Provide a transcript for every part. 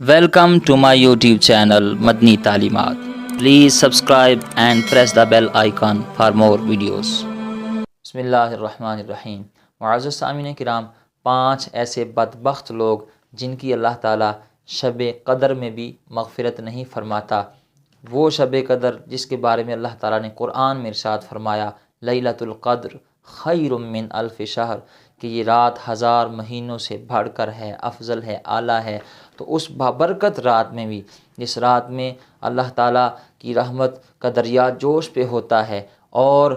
Welcome to my YouTube channel Madni Talimat. Please subscribe and press the bell icon for more videos. بسم اللہ الرحمن الرحیم. معزز سامعین کرام، 5 ایسے بدبخت لوگ جن کی اللہ تعالیٰ شب قدر میں بھی مغفرت نہیں فرماتا. وہ شب قدر جس کے بارے میں اللہ تعالیٰ نے قرآن میں ارشاد فرمایا لیلۃ القدر خیر من الف شہر، کہ یہ رات 1000 مہینوں سے بڑھ کر ہے، افضل ہے، اعلیٰ ہے. تو اس بابرکت رات میں بھی، جس رات میں اللہ تعالیٰ کی رحمت کا دریا جوش پہ ہوتا ہے اور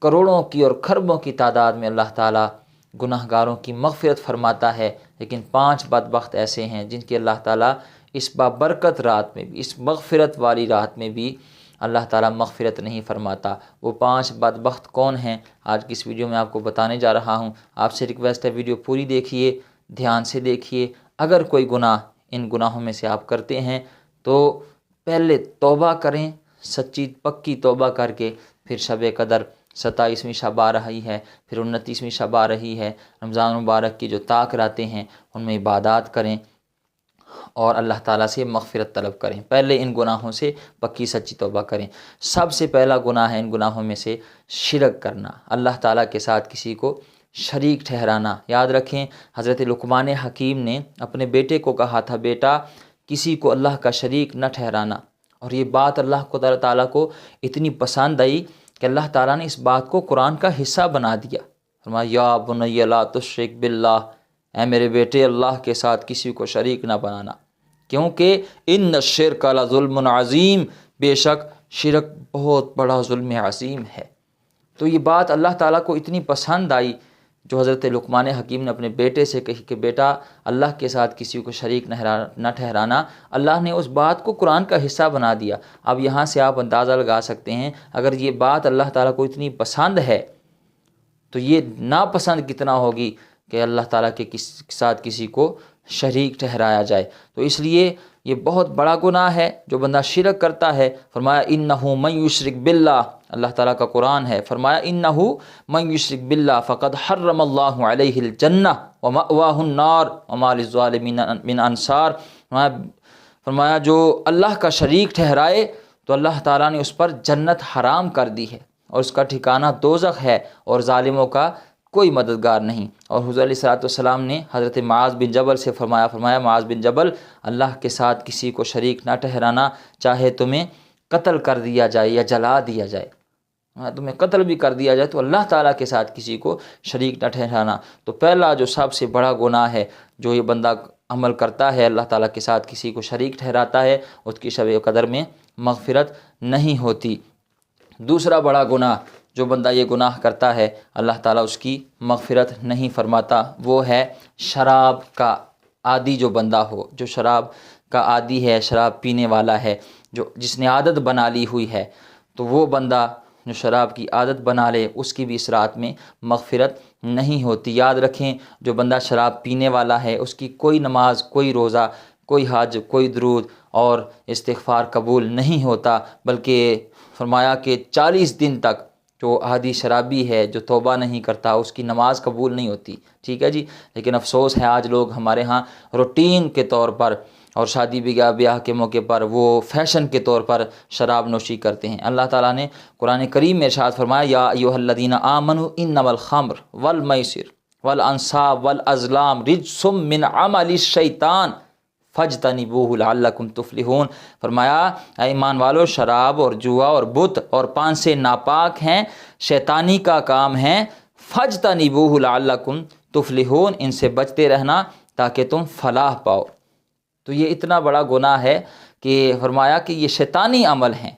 کروڑوں کی اور کھربوں کی تعداد میں اللہ تعالیٰ گناہ گاروں کی مغفرت فرماتا ہے، لیکن 5 بدبخت ایسے ہیں جن کی اللہ تعالیٰ اس بابرکت رات میں بھی، اس مغفرت والی رات میں بھی اللہ تعالیٰ مغفرت نہیں فرماتا. وہ 5 بدبخت کون ہیں؟ آج کی اس ویڈیو میں آپ کو بتانے جا رہا ہوں. آپ سے ریکویسٹ ہے ویڈیو پوری دیکھیے، دھیان سے دیکھیے. اگر کوئی گناہ ان گناہوں میں سے آپ کرتے ہیں تو پہلے توبہ کریں، سچی پکی توبہ کر کے. پھر شب قدر 27ویں شب آ رہی ہے، پھر 29ویں شب آ رہی ہے. رمضان مبارک کی جو طاق راتیں ہیں ان میں عبادات کریں اور اللہ تعالیٰ سے مغفرت طلب کریں. پہلے ان گناہوں سے پکی سچی توبہ کریں. سب سے پہلا گناہ ہے ان گناہوں میں سے شرک کرنا، اللہ تعالیٰ کے ساتھ کسی کو شریک ٹھہرانا. یاد رکھیں، حضرت لقمان حکیم نے اپنے بیٹے کو کہا تھا، بیٹا کسی کو اللہ کا شریک نہ ٹھہرانا. اور یہ بات اللہ تعالیٰ کو اتنی پسند آئی کہ اللہ تعالیٰ نے اس بات کو قرآن کا حصہ بنا دیا. فرمایا یا بنی لا تشرک باللہ، اے میرے بیٹے اللہ کے ساتھ کسی کو شریک نہ بنانا، کیونکہ ان الشرک لظلم عظیم، بے شک شرک بہت بڑا ظلم عظیم ہے. تو یہ بات اللہ تعالیٰ کو اتنی پسند آئی جو حضرت لقمان حکیم نے اپنے بیٹے سے کہی کہ بیٹا اللہ کے ساتھ کسی کو شریک نہ ٹھہرانا. اللہ نے اس بات کو قرآن کا حصہ بنا دیا. اب یہاں سے آپ اندازہ لگا سکتے ہیں اگر یہ بات اللہ تعالیٰ کو اتنی پسند ہے تو یہ ناپسند کتنا ہوگی کہ اللہ تعالیٰ کے ساتھ کسی کو شریک ٹھہرایا جائے. تو اس لیے یہ بہت بڑا گناہ ہے جو بندہ شرک کرتا ہے. فرمایا انہ من یشرک باللہ، اللہ تعالیٰ کا قرآن ہے، فرمایا انہ من یشرک باللہ فقد حرم اللہ علیہ الجنہ ومأواہ النار وما للظالمین من انصار. فرمایا جو اللہ کا شریک ٹھہرائے تو اللہ تعالیٰ نے اس پر جنت حرام کر دی ہے اور اس کا ٹھکانہ دوزخ ہے اور ظالموں کا کوئی مددگار نہیں. اور حضور علیہ السلام نے حضرت معاذ بن جبل سے فرمایا معاذ بن جبل اللہ کے ساتھ کسی کو شریک نہ ٹھہرانا، چاہے تمہیں قتل کر دیا جائے یا جلا دیا جائے، تمہیں قتل بھی کر دیا جائے تو اللہ تعالیٰ کے ساتھ کسی کو شریک نہ ٹھہرانا. تو پہلا جو سب سے بڑا گناہ ہے جو یہ بندہ عمل کرتا ہے، اللہ تعالیٰ کے ساتھ کسی کو شریک ٹھہراتا ہے، اس کی شب قدر میں مغفرت نہیں ہوتی. دوسرا بڑا گناہ جو بندہ یہ گناہ کرتا ہے اللہ تعالیٰ اس کی مغفرت نہیں فرماتا، وہ ہے شراب کا عادی. جو بندہ ہو جو شراب کا عادی ہے، شراب پینے والا ہے، جس نے عادت بنا لی ہوئی ہے، تو وہ بندہ جو شراب کی عادت بنا لے اس کی بھی اس رات میں مغفرت نہیں ہوتی. یاد رکھیں جو بندہ شراب پینے والا ہے اس کی کوئی نماز، کوئی روزہ، کوئی حج، کوئی درود اور استغفار قبول نہیں ہوتا، بلکہ فرمایا کہ 40 دن تک جو عادی شرابی ہے جو توبہ نہیں کرتا اس کی نماز قبول نہیں ہوتی. ٹھیک ہے جی. لیکن افسوس ہے آج لوگ ہمارے ہاں روٹین کے طور پر اور شادی بیاہ کے موقع پر وہ فیشن کے طور پر شراب نوشی کرتے ہیں. اللہ تعالیٰ نے قرآن کریم میں ارشاد فرمایا یا ایھا الذین آمنوا انما الخمر والمیسر والانصاب والازلام رجس من عمل الشیطان فاجتنبوہ لعلکم تفلحون. فرمایا اے ایمان والو، شراب اور جوا اور بت اور پان سے ناپاک ہیں، شیطانی کا کام ہے. فاجتنبوہ لعلکم تفلحون، ان سے بچتے رہنا تاکہ تم فلاح پاؤ. تو یہ اتنا بڑا گناہ ہے کہ فرمایا کہ یہ شیطانی عمل ہیں.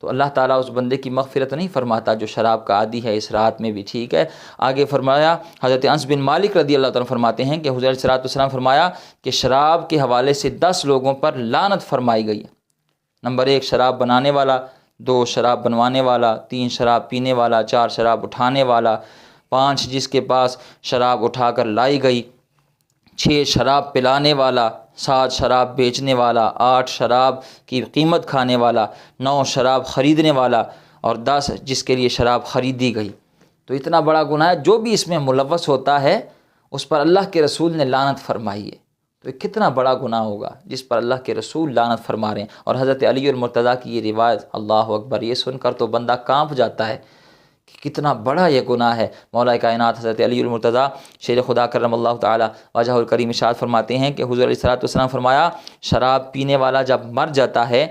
تو اللہ تعالیٰ اس بندے کی مغفرت نہیں فرماتا جو شراب کا عادی ہے اس رات میں بھی. ٹھیک ہے. آگے فرمایا حضرت انس بن مالک رضی اللہ تعالیٰ فرماتے ہیں کہ حضور علیہ السلام فرمایا کہ شراب کے حوالے سے 10 لوگوں پر لعنت فرمائی گئی ہے. نمبر 1 شراب بنانے والا، 2 شراب بنوانے والا، 3 شراب پینے والا، 4 شراب اٹھانے والا، 5 جس کے پاس شراب اٹھا کر لائی گئی، 6 شراب پلانے والا، 7 شراب بیچنے والا، 8 شراب کی قیمت کھانے والا، 9 شراب خریدنے والا اور 10 جس کے لیے شراب خریدی گئی. تو اتنا بڑا گناہ ہے. جو بھی اس میں ملوث ہوتا ہے اس پر اللہ کے رسول نے لعنت فرمائی ہے. تو یہ کتنا بڑا گناہ ہوگا جس پر اللہ کے رسول لعنت فرما رہے ہیں۔ اور حضرت علی المرتضیٰ کی یہ روایت، اللہ اکبر، یہ سن کر تو بندہ کانپ جاتا ہے کہ کتنا بڑا یہ گناہ ہے۔ مولا کائنات حضرت علی المرتضیٰ شیر خدا کرم اللہ تعالی وجہ الکریم ارشاد فرماتے ہیں کہ حضور علیہ السلام فرمایا، شراب پینے والا جب مر جاتا ہے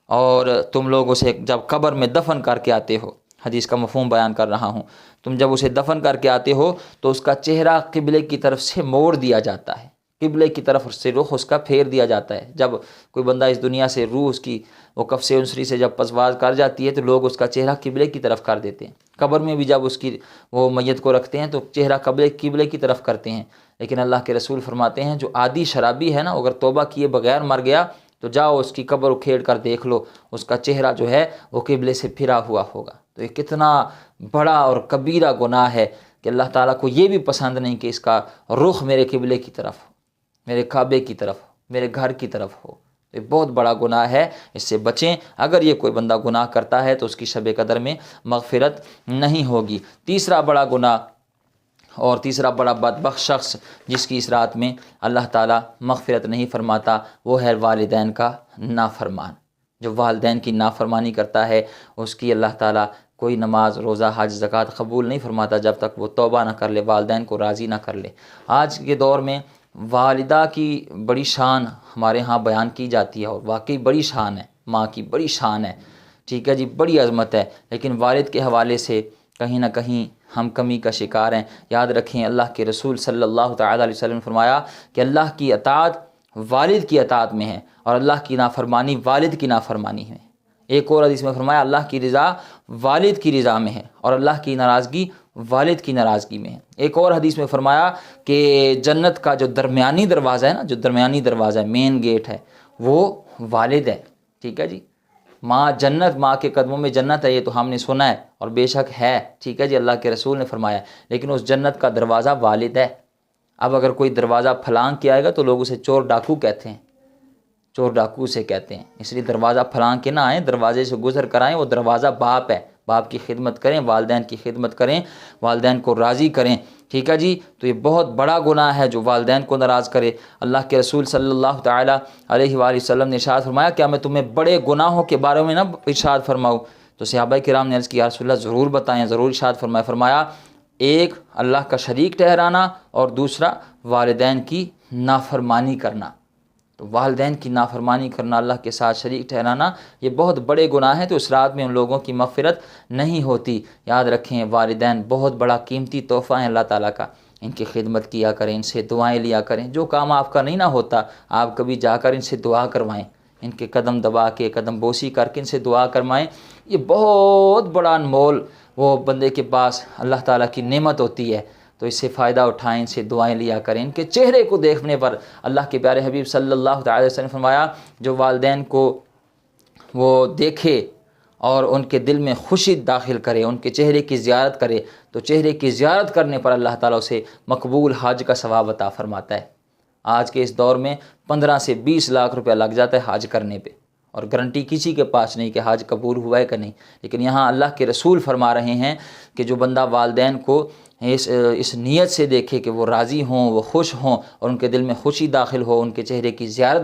اور تم لوگ اسے جب قبر میں دفن کر کے آتے ہو، حدیث کا مفہوم بیان کر رہا ہوں، تم جب اسے دفن کر کے آتے ہو تو اس کا چہرہ قبلے کی طرف سے موڑ دیا جاتا ہے، قبلے کی طرف سے رخ اس کا پھیر دیا جاتا ہے۔ جب کوئی بندہ اس دنیا سے روح اس کی وہ کفس انسری سے جب پسواز کر جاتی ہے تو لوگ اس کا چہرہ قبلے کی طرف کر دیتے ہیں۔ قبر میں بھی جب اس کی وہ میت کو رکھتے ہیں تو چہرہ قبلے کی طرف کرتے ہیں۔ لیکن اللہ کے رسول فرماتے ہیں جو عادی شرابی ہے نا، اگر توبہ کیے بغیر مر گیا تو جاؤ اس کی قبر اکھیڑ کر دیکھ لو، اس کا چہرہ جو ہے وہ قبلے سے پھرا ہوا ہوگا۔ تو یہ کتنا بڑا اور کبیرہ گناہ ہے کہ اللہ تعالیٰ کو یہ بھی پسند نہیں کہ اس کا رخ میرے قبلے کی طرف ہو، میرے کعبے کی طرف ہو، میرے گھر کی طرف ہو۔ یہ بہت بڑا گناہ ہے، اس سے بچیں۔ اگر یہ کوئی بندہ گناہ کرتا ہے تو اس کی شب قدر میں مغفرت نہیں ہوگی۔ تیسرا بڑا گناہ اور تیسرا بڑا بدبخت شخص جس کی اس رات میں اللہ تعالیٰ مغفرت نہیں فرماتا وہ ہے والدین کا نافرمان۔ جو والدین کی نافرمانی کرتا ہے اس کی اللہ تعالیٰ کوئی نماز، روزہ، حج، زکوٰۃ قبول نہیں فرماتا جب تک وہ توبہ نہ کر لے، والدین کو راضی نہ کر لے۔ آج کے دور میں والدہ کی بڑی شان ہمارے ہاں بیان کی جاتی ہے اور واقعی بڑی شان ہے، ماں کی بڑی شان ہے، ٹھیک ہے جی، بڑی عظمت ہے، لیکن والد کے حوالے سے کہیں نہ کہیں ہم کمی کا شکار ہیں۔ یاد رکھیں اللہ کے رسول صلی اللہ تعالیٰ علیہ وسلم نے فرمایا کہ اللہ کی اطاعت والد کی اطاعت میں ہے اور اللہ کی نافرمانی والد کی نافرمانی ہے۔ ایک اور حدیث میں فرمایا اللہ کی رضا والد کی رضا میں ہے اور اللہ کی ناراضگی والد کی ناراضگی میں ہے۔ ایک اور حدیث میں فرمایا کہ جنت کا جو درمیانی دروازہ ہے نا، جو درمیانی دروازہ ہے، مین گیٹ ہے، وہ والد ہے، ٹھیک ہے جی۔ ماں جنت، ماں کے قدموں میں جنت ہے، یہ تو ہم نے سنا ہے اور بے شک ہے، ٹھیک ہے جی، اللہ کے رسول نے فرمایا، لیکن اس جنت کا دروازہ والد ہے۔ اب اگر کوئی دروازہ پھلانگ کے آئے گا تو لوگ اسے چور ڈاکو کہتے ہیں، چور ڈاکو سے کہتے ہیں، اس لیے دروازہ پھلانگ کے نہ آئیں، دروازے سے گزر کر آئیں۔ وہ دروازہ باپ ہے، باپ کی خدمت کریں، والدین کی خدمت کریں، والدین کو راضی کریں، ٹھیک ہے جی۔ تو یہ بہت بڑا گناہ ہے جو والدین کو ناراض کرے۔ اللہ کے رسول صلی اللہ تعالیٰ علیہ وآلہ وسلم نے ارشاد فرمایا کیا میں تمہیں بڑے گناہوں کے بارے میں نہ ارشاد فرماؤں؟ تو صحابہ کرام نے عرض کی یا رسول اللہ ضرور بتائیں، ضرور ارشاد فرمایا ایک اللہ کا شریک ٹھہرانا اور دوسرا والدین کی نافرمانی کرنا۔ تو والدین کی نافرمانی کرنا، اللہ کے ساتھ شریک ٹھہرانا، یہ بہت بڑے گناہ ہیں۔ تو اس رات میں ان لوگوں کی مغفرت نہیں ہوتی۔ یاد رکھیں والدین بہت بڑا قیمتی تحفہ ہیں اللہ تعالیٰ کا، ان کی خدمت کیا کریں، ان سے دعائیں لیا کریں۔ جو کام آپ کا نہیں نہ ہوتا آپ کبھی جا کر ان سے دعا کروائیں، ان کے قدم دبا کے، قدم بوسی کر کے ان سے دعا کروائیں۔ یہ بہت بڑا انمول وہ بندے کے پاس اللہ تعالیٰ کی نعمت ہوتی ہے، تو اس سے فائدہ اٹھائیں، ان سے دعائیں لیا کریں۔ ان کے چہرے کو دیکھنے پر اللہ کے پیارے حبیب صلی اللہ تعالی وسلم نے فرمایا جو والدین کو وہ دیکھے اور ان کے دل میں خوشی داخل کرے، ان کے چہرے کی زیارت کرے، تو چہرے کی زیارت کرنے پر اللہ تعالیٰ اسے مقبول حج کا ثواب عطا فرماتا ہے۔ آج کے اس دور میں 15 سے 20 لاکھ روپیہ لگ جاتا ہے حج کرنے پہ، اور گارنٹی کسی کے پاس نہیں کہ حج قبول ہوا ہے کہ نہیں۔ لیکن یہاں اللہ کے رسول فرما رہے ہیں کہ جو بندہ والدین کو اس نیت سے دیکھے کہ وہ راضی ہوں، وہ خوش ہوں اور ان کے دل میں خوشی داخل ہو، ان کے چہرے کی زیارت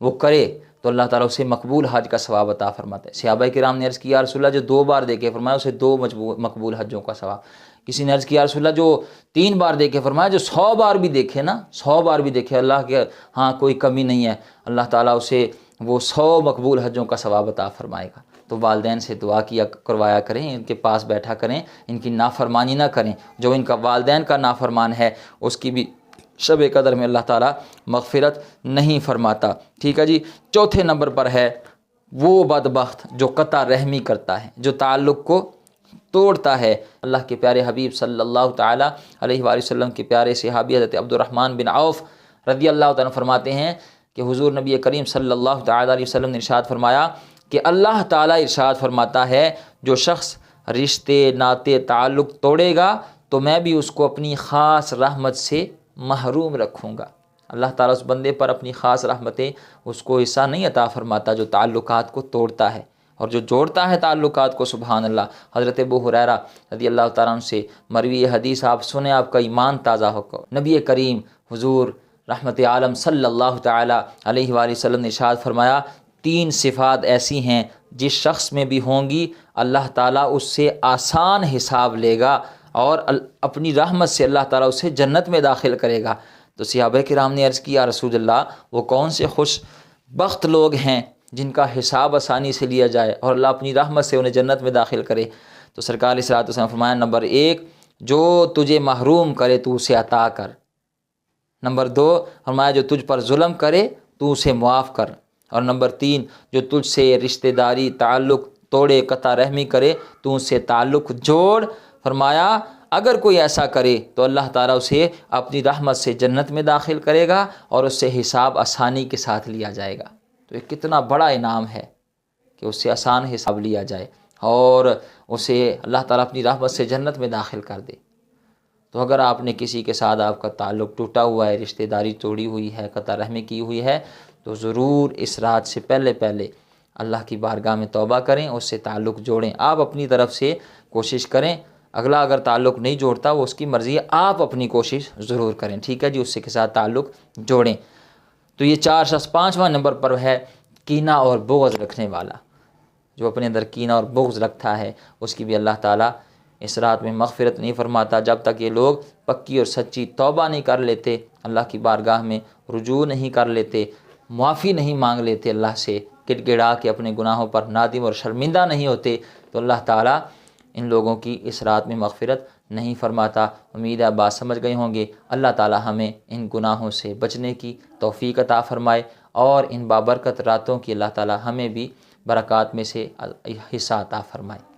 وہ کرے، تو اللہ تعالیٰ اسے مقبول حج کا ثواب عطا فرماتا ہے۔ صحابہ کرام نے عرض کیا یا رسول اللہ جو 2 بار دیکھے، فرمایا اسے 2 مقبول حجوں کا ثواب۔ کسی نے عرض کیا یا رسول اللہ جو 3 بار دیکھے، فرمایا جو 100 بار بھی دیکھے نا، 100 بار بھی دیکھے، اللہ کے ہاں کوئی کمی نہیں ہے، اللہ تعالیٰ اسے وہ 100 مقبول حجوں کا ثواب عطا فرمائے گا۔ تو والدین سے دعا کروایا کریں، ان کے پاس بیٹھا کریں، ان کی نافرمانی نہ کریں۔ جو ان کا والدین کا نافرمان ہے اس کی بھی شب قدر میں اللہ تعالیٰ مغفرت نہیں فرماتا، ٹھیک ہے جی۔ چوتھے نمبر پر ہے وہ بدبخت جو قطع رحمی کرتا ہے، جو تعلق کو توڑتا ہے۔ اللہ کے پیارے حبیب صلی اللہ تعالیٰ علیہ وآلہ وسلم کے پیارے صحابی حضرت عبد الرحمن بن عوف رضی اللہ تعالیٰ فرماتے ہیں کہ حضور نبی کریم صلی اللہ تعالیٰ علیہ وسلم نے ارشاد فرمایا کہ اللہ تعالیٰ ارشاد فرماتا ہے جو شخص رشتے ناطے تعلق توڑے گا تو میں بھی اس کو اپنی خاص رحمت سے محروم رکھوں گا۔ اللہ تعالیٰ اس بندے پر اپنی خاص رحمتیں اس کو ایسا نہیں عطا فرماتا جو تعلقات کو توڑتا ہے اور جو جوڑتا ہے تعلقات کو۔ سبحان اللہ۔ حضرت ابو ہریرہ رضی اللہ تعالیٰ عنہ سے مروی حدیث آپ سنیں، آپ کا ایمان تازہ ہو۔ نبی کریم حضور رحمت عالم صلی اللہ تعالی علیہ وآلہ وسلم نے ارشاد فرمایا 3 صفات ایسی ہیں جس شخص میں بھی ہوں گی اللہ تعالیٰ اس سے آسان حساب لے گا اور اپنی رحمت سے اللہ تعالیٰ اسے جنت میں داخل کرے گا۔ تو صحابہ کرام نے عرض کیا رسول اللہ وہ کون سے خوش بخت لوگ ہیں جن کا حساب آسانی سے لیا جائے اور اللہ اپنی رحمت سے انہیں جنت میں داخل کرے؟ تو سرکار علیہ الصلوۃ والسلام فرمایا نمبر 1 جو تجھے محروم کرے تو اسے عطا کر، نمبر 2 فرمایا جو تجھ پر ظلم کرے تو اسے معاف کر، اور نمبر 3 جو تجھ سے رشتہ داری تعلق توڑے قطع رحمی کرے تو اس سے تعلق جوڑ۔ فرمایا اگر کوئی ایسا کرے تو اللہ تعالیٰ اسے اپنی رحمت سے جنت میں داخل کرے گا اور اس سے حساب آسانی کے ساتھ لیا جائے گا۔ تو یہ کتنا بڑا انعام ہے کہ اس سے آسان حساب لیا جائے اور اسے اللہ تعالیٰ اپنی رحمت سے جنت میں داخل کر دے۔ تو اگر آپ نے کسی کے ساتھ آپ کا تعلق ٹوٹا ہوا ہے، رشتہ داری توڑی ہوئی ہے، قطع رحمی کی ہوئی ہے، تو ضرور اس رات سے پہلے اللہ کی بارگاہ میں توبہ کریں، اس سے تعلق جوڑیں۔ آپ اپنی طرف سے کوشش کریں، اگلا اگر تعلق نہیں جوڑتا وہ اس کی مرضی ہے، آپ اپنی کوشش ضرور کریں، ٹھیک ہے جی، اس کے ساتھ تعلق جوڑیں۔ تو یہ 4 شخص۔ 5واں نمبر پر ہے کینہ اور بغض رکھنے والا، جو اپنے اندر کینہ اور بغض رکھتا ہے اس کی بھی اللہ تعالیٰ اس رات میں مغفرت نہیں فرماتا جب تک یہ لوگ پکی اور سچی توبہ نہیں کر لیتے، اللہ کی بارگاہ میں رجوع نہیں کر لیتے، معافی نہیں مانگ لیتے اللہ سے، گڑ گڑا کے اپنے گناہوں پر نادم اور شرمندہ نہیں ہوتے، تو اللہ تعالیٰ ان لوگوں کی اس رات میں مغفرت نہیں فرماتا۔ امید ہے بات سمجھ گئے ہوں گے۔ اللہ تعالیٰ ہمیں ان گناہوں سے بچنے کی توفیق عطا فرمائے اور ان بابرکت راتوں کی اللہ تعالیٰ ہمیں بھی برکات میں سے حصہ عطا فرمائے۔